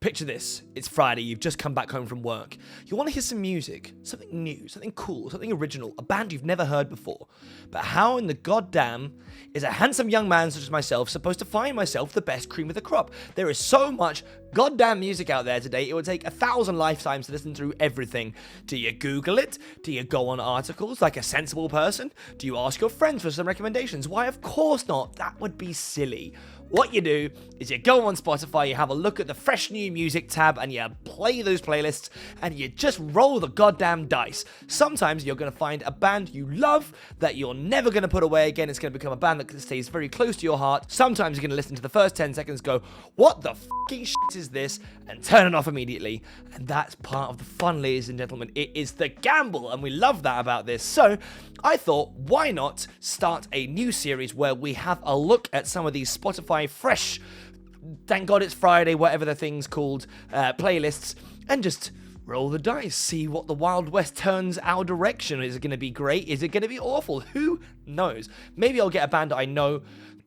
Picture this, it's Friday, you've just come back home from work. You want to hear some music, something new, something cool, something original, a band you've never heard before. But how in the goddamn is a handsome young man such as myself supposed to find myself the best cream of the crop? There is so much goddamn music out there today, it would take 1,000 lifetimes to listen through everything. Do you Google it? Do you go on articles like a sensible person? Do you ask your friends for some recommendations? Why, of course not, that would be silly. What you do is you go on Spotify, you have a look at the fresh new music tab, and you play those playlists, and you just roll the goddamn dice. Sometimes you're going to find a band you love that you're never going to put away again. It's going to become a band that stays very close to your heart. Sometimes you're going to listen to the first 10 seconds, go, what the fucking shit is this? And turn it off immediately. And that's part of the fun, ladies and gentlemen. It is the gamble, and we love that about this. So I thought, why not start a new series where we have a look at some of these Spotify fresh, thank God it's Friday, whatever the thing's called, playlists, and just roll the dice, see what the Wild West turns our direction. Is it going to be great? Is it going to be awful? Who knows? Maybe I'll get a band that I know.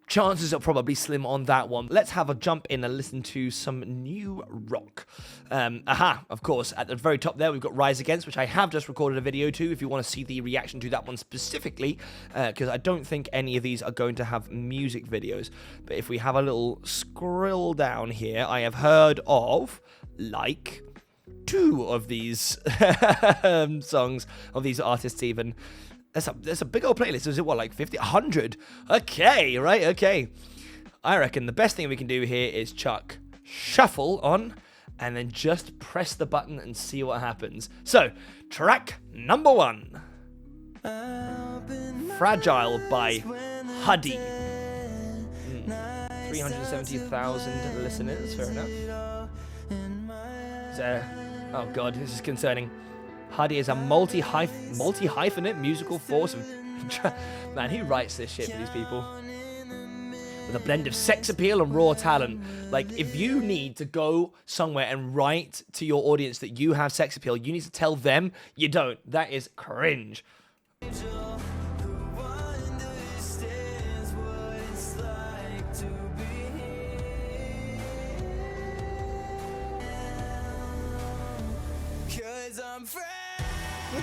Chances are probably slim on that one. Let's have a jump in and listen to some new rock. Of course, at the very top there, we've got Rise Against, which I have just recorded a video to, if you want to see the reaction to that one specifically, because I don't think any of these are going to have music videos. But if we have a little scroll down here, I have heard of, like, 2 of these songs, of these artists even. There's a big old playlist. Is it what, like 50? 100? Okay, right, okay. I reckon the best thing we can do here is chuck shuffle on and then just press the button and see what happens. So, track number 1. Fragile by Huddy. 370,000 listeners, fair enough. So, oh god, this is concerning. Huddy is a multi-hyphenate musical force of... Man, who writes this shit for these people? With a blend of sex appeal and raw talent. Like, if you need to go somewhere and write to your audience that you have sex appeal, you need to tell them you don't. That is cringe.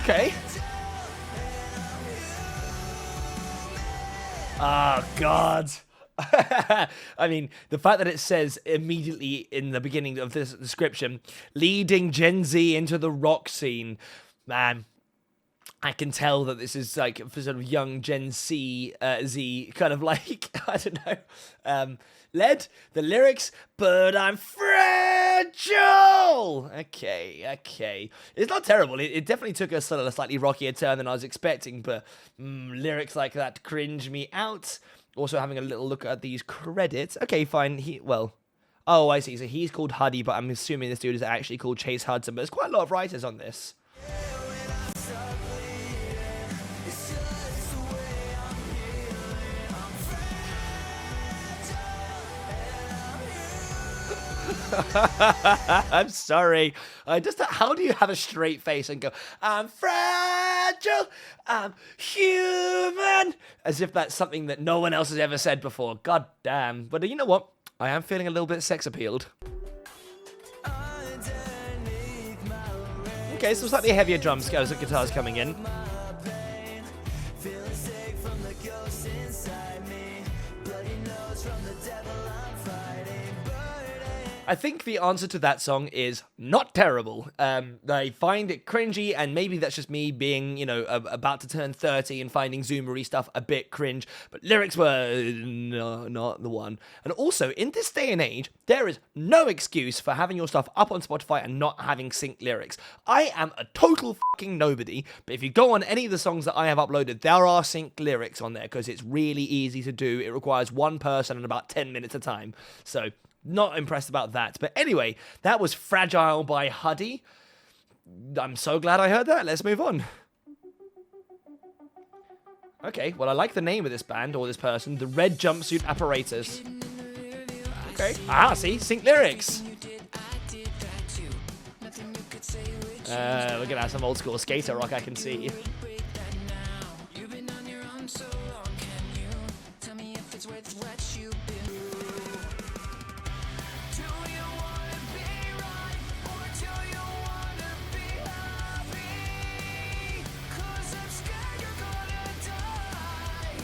Okay. Oh, God. I mean, the fact that it says immediately in the beginning of this description, leading Gen Z into the rock scene, man, I can tell that this is like for sort of young Gen Z, kind of like, I don't know, led the lyrics, but I'm fragile. Okay. It's not terrible. It definitely took a sort of a slightly rockier turn than I was expecting, but lyrics like that cringe me out. Also having a little look at these credits. Okay, fine. Oh, I see. So he's called Huddy, but I'm assuming this dude is actually called Chase Hudson, but there's quite a lot of writers on this. I'm sorry. How do you have a straight face and go, I'm fragile, I'm human, as if that's something that no one else has ever said before. God damn. But you know what? I am feeling a little bit sex appealed. Okay, so slightly heavier drums, guitars coming in. I think the answer to that song is not terrible. I find it cringy, and maybe that's just me being, about to turn 30 and finding Zoomery stuff a bit cringe, but lyrics were not the one. And also, in this day and age, there is no excuse for having your stuff up on Spotify and not having synced lyrics. I am a total fucking nobody, but if you go on any of the songs that I have uploaded, there are synced lyrics on there, because it's really easy to do. It requires one person and about 10 minutes at a time. So, not impressed about that. But anyway, that was Fragile by Huddy. I'm so glad I heard that. Let's move on. Okay, well, I like the name of this band, or this person, the Red Jumpsuit Apparatus. Okay. See? Sync lyrics. Look at that, some old school skater rock I can see.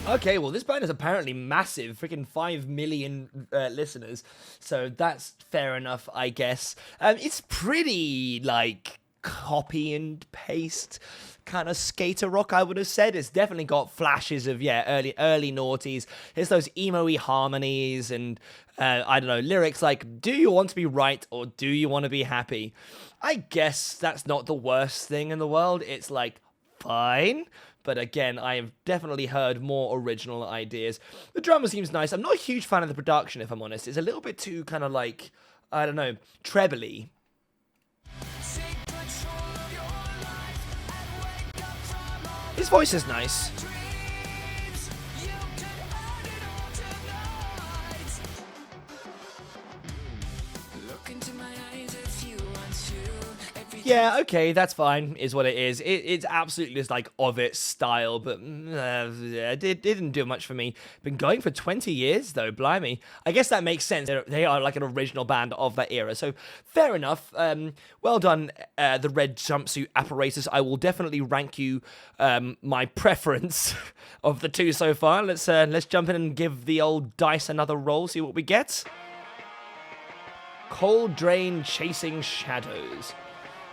Okay, well, this band is apparently massive, freaking 5 million listeners, so that's fair enough, I guess. It's pretty, like, copy and paste kind of skater rock, I would have said. It's definitely got flashes of, early noughties. It's those emo-y harmonies and, I don't know, lyrics like, do you want to be right or do you want to be happy? I guess that's not the worst thing in the world. It's like, fine. But again, I have definitely heard more original ideas. The drummer seems nice. I'm not a huge fan of the production, if I'm honest. It's a little bit too kind of like, I don't know, trebly. His voice is nice. Yeah, okay, that's fine, is what it is. It's absolutely just like of its style, but it didn't do much for me. Been going for 20 years, though, blimey. I guess that makes sense. They are like an original band of that era, so fair enough. Well done, the red jumpsuit apparatus. I will definitely rank you my preference of the two so far. Let's jump in and give the old dice another roll, see what we get. Cold Drain Chasing Shadows.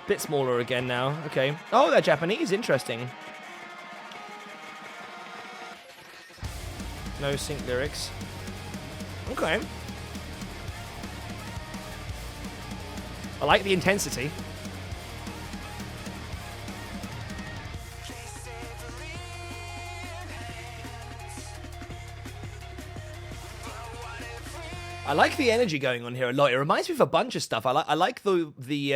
Bit smaller again now. Okay. Oh, they're Japanese. Interesting. No sync lyrics. Okay. I like the intensity. I like the energy going on here a lot. It reminds me of a bunch of stuff. I like the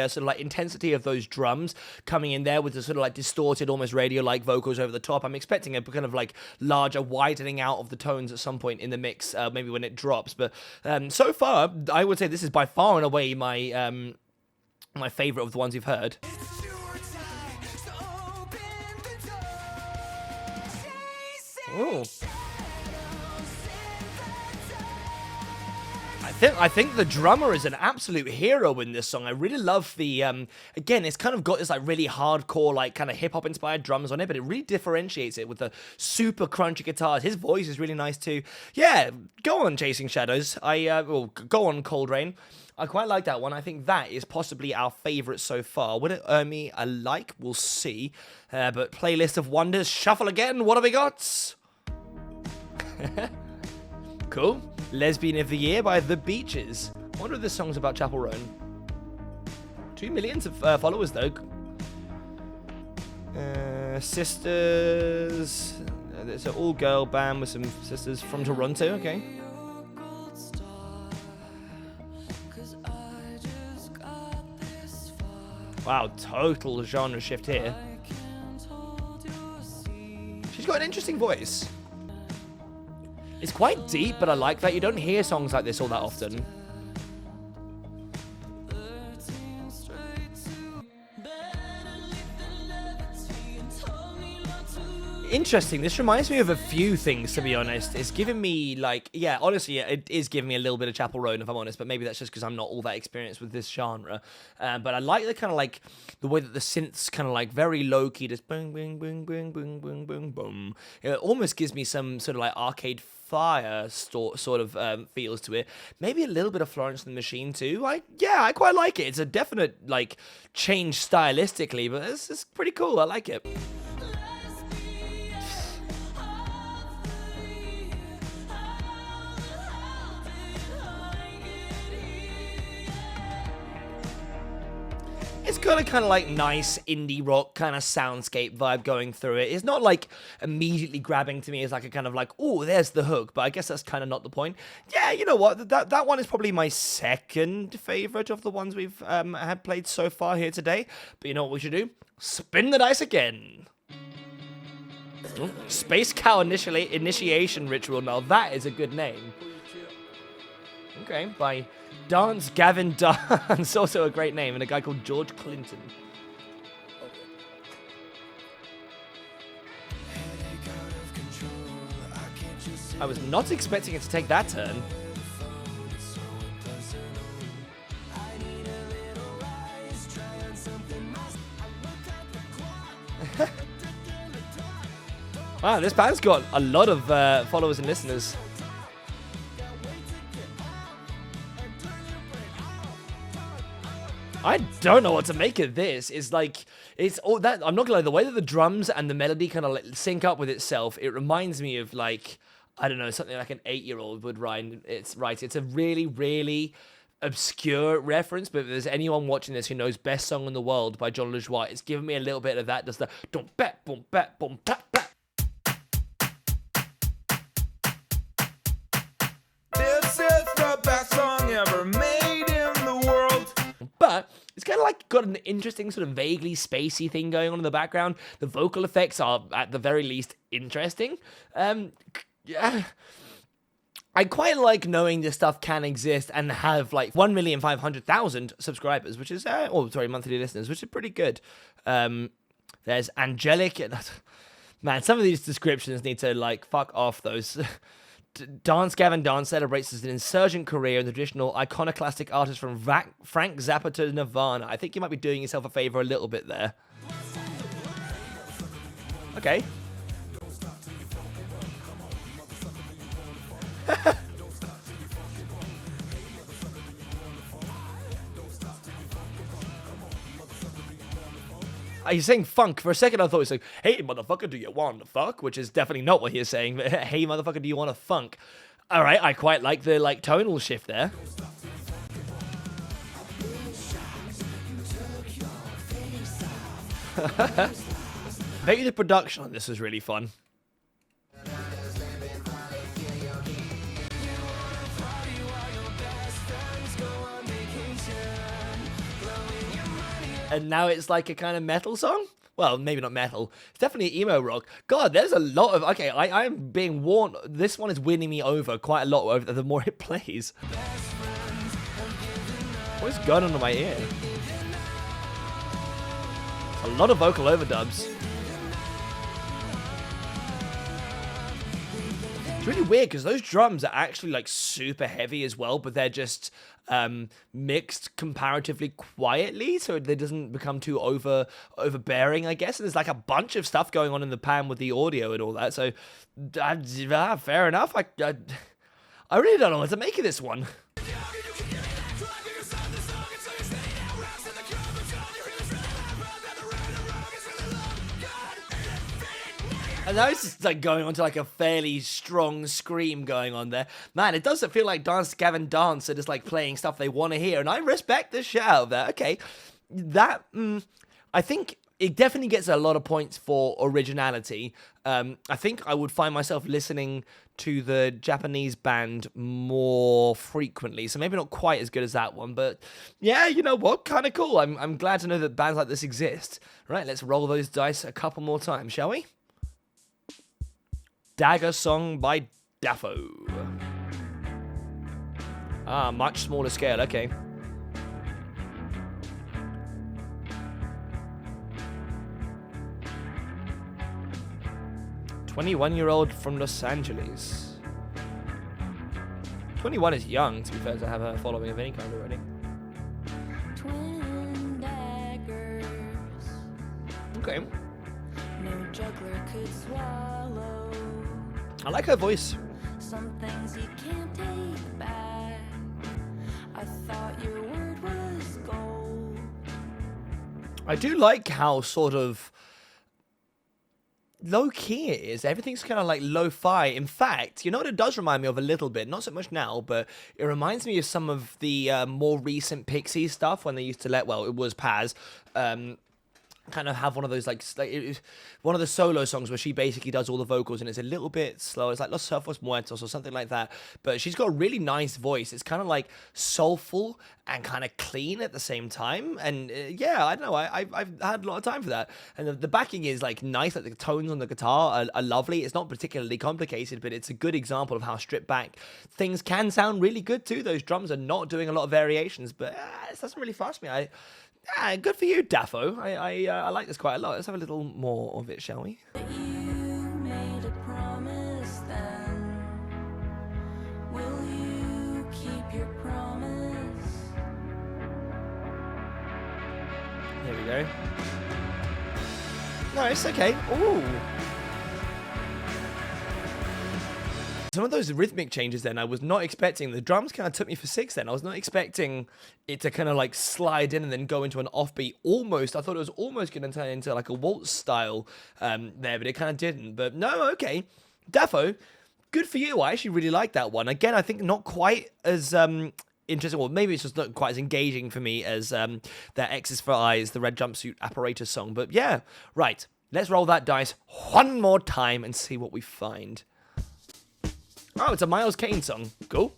sort of like intensity of those drums coming in there with the sort of like distorted, almost radio-like vocals over the top. I'm expecting a kind of like larger widening out of the tones at some point in the mix, maybe when it drops. But so far, I would say this is by far and away my my favorite of the ones you've heard. Ooh. I think the drummer is an absolute hero in this song. I really love the, again, it's kind of got this like really hardcore, like kind of hip-hop inspired drums on it, but it really differentiates it with the super crunchy guitars. His voice is really nice too. Yeah, go on, Chasing Shadows. Go on, Cold Rain. I quite like that one. I think that is possibly our favourite so far. Would it earn me a like? We'll see. But Playlist of Wonders, shuffle again. What have we got? Cool. Lesbian of the Year by The Beaches. I wonder if this song's about Chapel Roan. 2 million followers, though. Sisters. It's an all-girl band with some sisters from Toronto, okay. Wow, total genre shift here. She's got an interesting voice. It's quite deep, but I like that. You don't hear songs like this all that often. Interesting. This reminds me of a few things, to be honest. It's giving me, like, yeah, honestly, it is giving me a little bit of Chapel Roan, if I'm honest, but maybe that's just because I'm not all that experienced with this genre. But I like the kind of, like, the way that the synths kind of, like, very low-key, just boom, boom, boom, boom, boom, boom, boom, boom. It almost gives me some sort of, like, Arcade Fire sort of feels to it. Maybe a little bit of Florence and the Machine, too. I quite like it. It's a definite, like, change stylistically, but it's pretty cool. I like it. It's got a kind of like nice indie rock kind of soundscape vibe going through it. It's not like immediately grabbing to me as like a kind of like, oh, there's the hook, but I guess that's kind of not the point. Yeah, you know what? That one is probably my second favorite of the ones we've had played so far here today. But you know what we should do? Spin the dice again. Ooh, Space Cow Initiation Ritual. Now that is a good name. Okay, by Dance Gavin Dance, also a great name, and a guy called George Clinton. I was not expecting it to take that turn. Wow, this band's got a lot of followers and listeners. I don't know what to make of this. It's like, it's all that, I'm not gonna lie, the way that the drums and the melody kind of like sync up with itself, it reminds me of like, I don't know, something like an 8-year-old would write. It's a really, really obscure reference, but if there's anyone watching this who knows Best Song in the World by John LeJoie, it's giving me a little bit of that. Does the dum bat boom bat boom bat bat. This is the best song ever made in the world. But it's kind of like got an interesting sort of vaguely spacey thing going on in the background. The vocal effects are at the very least interesting. Yeah. I quite like knowing this stuff can exist and have like 1,500,000 subscribers, which is, monthly listeners, which is pretty good. There's Angelic. Man, some of these descriptions need to like fuck off those. Dance Gavin Dance celebrates as an insurgent career in the traditional iconoclastic artist from Frank Zappa to Nirvana. I think you might be doing yourself a favor a little bit there. Okay. Are you saying funk? For a second I thought he was like, hey motherfucker, do you want to fuck? Which is definitely not what he's saying, but hey motherfucker, do you want to funk? Alright, I quite like the like tonal shift there. Maybe the production on this was really fun. And now it's like a kind of metal song? Well, maybe not metal. It's definitely emo rock. God, there's a lot of... Okay, I'm being warned. This one is winning me over quite a lot over the more it plays. What is going on in my ear? A lot of vocal overdubs. It's really weird because those drums are actually like super heavy as well, but they're just mixed comparatively quietly, so it doesn't become too overbearing, I guess. And there's like a bunch of stuff going on in the pan with the audio and all that. So fair enough. I really don't know what to make of this one. And now it's just like going on to like a fairly strong scream going on there. Man, it doesn't feel like Dance Gavin Dance are just like playing stuff they want to hear. And I respect the shit out of that. Okay, that, I think it definitely gets a lot of points for originality. I think I would find myself listening to the Japanese band more frequently. So maybe not quite as good as that one. But yeah, you know what? Kind of cool. I'm glad to know that bands like this exist. Right, let's roll those dice a couple more times, shall we? Dagger Song by Daffo. Ah, much smaller scale, okay. "21-year-old from Los Angeles." 21 is young, to be fair, to have a following of any kind already. Twin daggers. Okay. No juggler could swallow. I like her voice. Some things you can't take back. I thought your word was gold. I do like how sort of low-key it is. Everything's kind of like lo-fi. In fact, you know what it does remind me of a little bit? Not so much now, but it reminds me of some of the more recent Pixies stuff when they used to let, well, it was Paz, kind of have one of those one of the solo songs where she basically does all the vocals and it's a little bit slow. It's like Los Surfos Muertos or something like that, but she's got a really nice voice. It's kind of like soulful and kind of clean at the same time, and yeah, I don't know, I've had a lot of time for that. And the backing is like nice, like the tones on the guitar are lovely. It's not particularly complicated, but it's a good example of how stripped back things can sound really good too. Those drums are not doing a lot of variations, but it doesn't really fuss me. Good for you, Daffo. I like this quite a lot. Let's have a little more of it, shall we? You made a promise then. Will you keep your promise? There we go. Nice, okay. Ooh. some of those rhythmic changes then I was not expecting. The drums kind of took me for six then. I was not expecting it to kind of like slide in and then go into an offbeat almost. I thought it was almost going to turn into like a waltz style there, but it kind of didn't. But no, okay. Daffo, good for you. I actually really like that one. Again, I think not quite as interesting, or maybe it's just not quite as engaging for me as that X's for Eyes, the Red Jumpsuit Apparatus song. But yeah, right. Let's roll that dice one more time and see what we find. Oh, it's a Miles Kane song. Cool.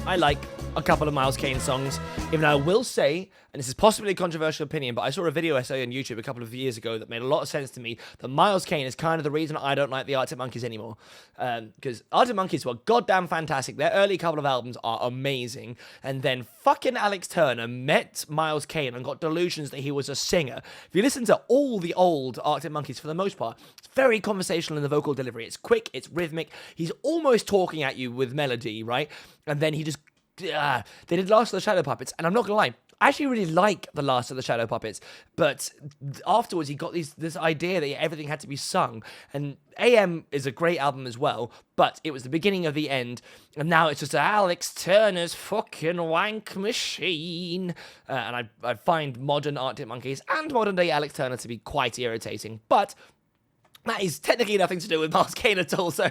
I like a couple of Miles Kane songs, even though I will say, and this is possibly a controversial opinion, but I saw a video essay on YouTube a couple of years ago that made a lot of sense to me, that Miles Kane is kind of the reason I don't like the Arctic Monkeys anymore. Because Arctic Monkeys were goddamn fantastic. Their early couple of albums are amazing. And then fucking Alex Turner met Miles Kane and got delusions that he was a singer. If you listen to all the old Arctic Monkeys, for the most part, it's very conversational in the vocal delivery. It's quick, it's rhythmic. He's almost talking at you with melody, right? And then he just... they did Last of the Shadow Puppets, and I'm not gonna lie, I actually really like the Last of the Shadow Puppets, but afterwards he got this idea that everything had to be sung, and AM is a great album as well, but it was the beginning of the end, and now it's just Alex Turner's fucking wank machine, and I find modern Arctic Monkeys and modern day Alex Turner to be quite irritating, but that is technically nothing to do with Miles Kane at all, so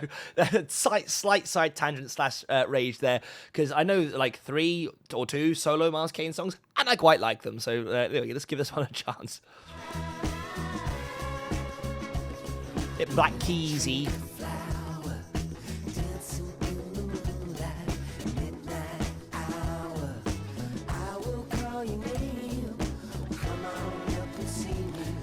slight side tangent / rage there, because I know like 3 or 2 solo Miles Kane songs, and I quite like them, so let's give this one a chance. Bit Black Keysy.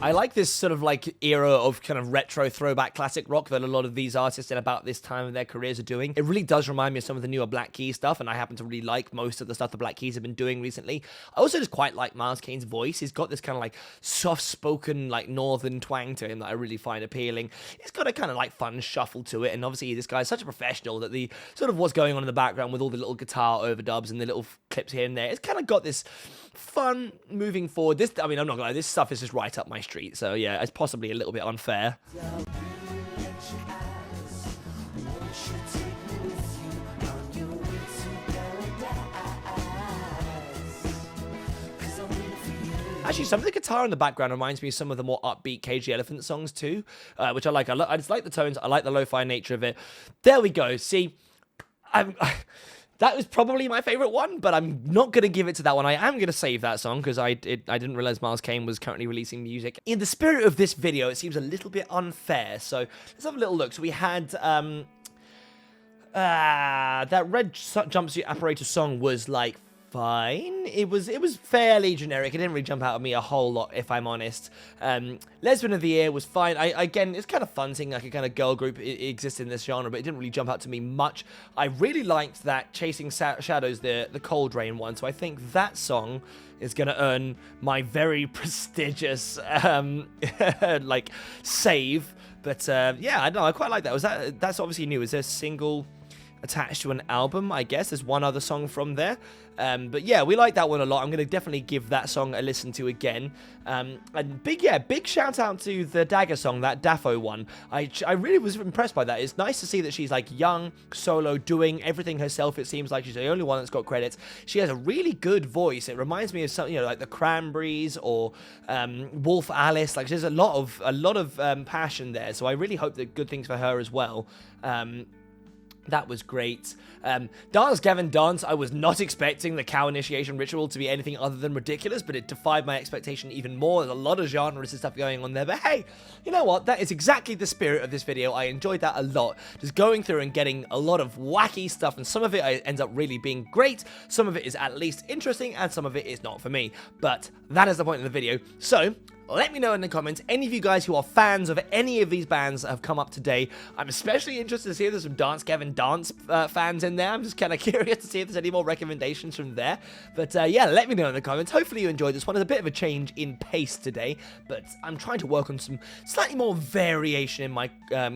I like this sort of like era of kind of retro throwback classic rock that a lot of these artists in about this time of their careers are doing. It really does remind me of some of the newer Black Keys stuff, and I happen to really like most of the stuff the Black Keys have been doing recently. I also just quite like Miles Kane's voice. He's got this kind of like soft-spoken like northern twang to him that I really find appealing. He's got a kind of like fun shuffle to it, and obviously this guy's such a professional that the sort of what's going on in the background with all the little guitar overdubs and the little clips here and there, it's kind of got this fun moving forward. This, I mean, I'm not gonna lie, this stuff is just right up my street. So yeah, it's possibly a little bit unfair. Actually, some of the guitar in the background reminds me of some of the more upbeat Cage the Elephant songs too, which I like. I just like the tones. I like the lo-fi nature of it. There we go. See, that was probably my favorite one, but I'm not going to give it to that one. I am going to save that song because I didn't realize Miles Kane was currently releasing music. In the spirit of this video, it seems a little bit unfair, so let's have a little look. So we had that Red Jumpsuit Apparatus song was like fine. It was fairly generic. It didn't really jump out at me a whole lot, if I'm honest. Lesbian of the Year was fine. Again, it's kind of fun seeing like a kind of girl group exist in this genre, but it didn't really jump out to me much. I really liked that Chasing Shadows, the Cold Rain one, so I think that song is going to earn my very prestigious like save. But yeah, I don't know, I quite like that. That's obviously new. Is there a single attached to an album? I guess there's one other song from there, but yeah, we like that one a lot. I'm gonna definitely give that song a listen to again. And big shout out to the Dagger song, that Daffo one. I really was impressed by that. It's nice to see that she's like young, solo, doing everything herself. It seems like she's the only one that's got credits. She has a really good voice. It reminds me of something, like the Cranberries or Wolf Alice. Like there's a lot of passion there. So I really hope that good things for her as well. That was great. Dance Gavin Dance, I was not expecting the cow initiation ritual to be anything other than ridiculous, but it defied my expectation even more. There's a lot of genres and stuff going on there, but hey, you know what? That is exactly the spirit of this video. I enjoyed that a lot. Just going through and getting a lot of wacky stuff, and some of it ends up really being great, some of it is at least interesting, and some of it is not for me. But that is the point of the video. So let me know in the comments, any of you guys who are fans of any of these bands that have come up today. I'm especially interested to see if there's some Dance Gavin Dance fans in there. I'm just kind of curious to see if there's any more recommendations from there. But yeah, let me know in the comments. Hopefully you enjoyed this one. It's a bit of a change in pace today, but I'm trying to work on some slightly more variation in my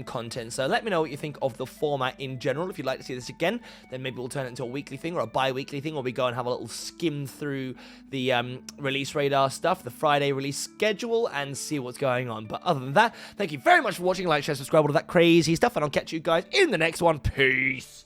content. So let me know what you think of the format in general. If you'd like to see this again, then maybe we'll turn it into a weekly thing or a bi-weekly thing, or we go and have a little skim through the release radar stuff, the Friday release schedule. schedule and see what's going on. But other than that, thank you very much for watching. Like, share, subscribe, all of that crazy stuff, and I'll catch you guys in the next one. Peace.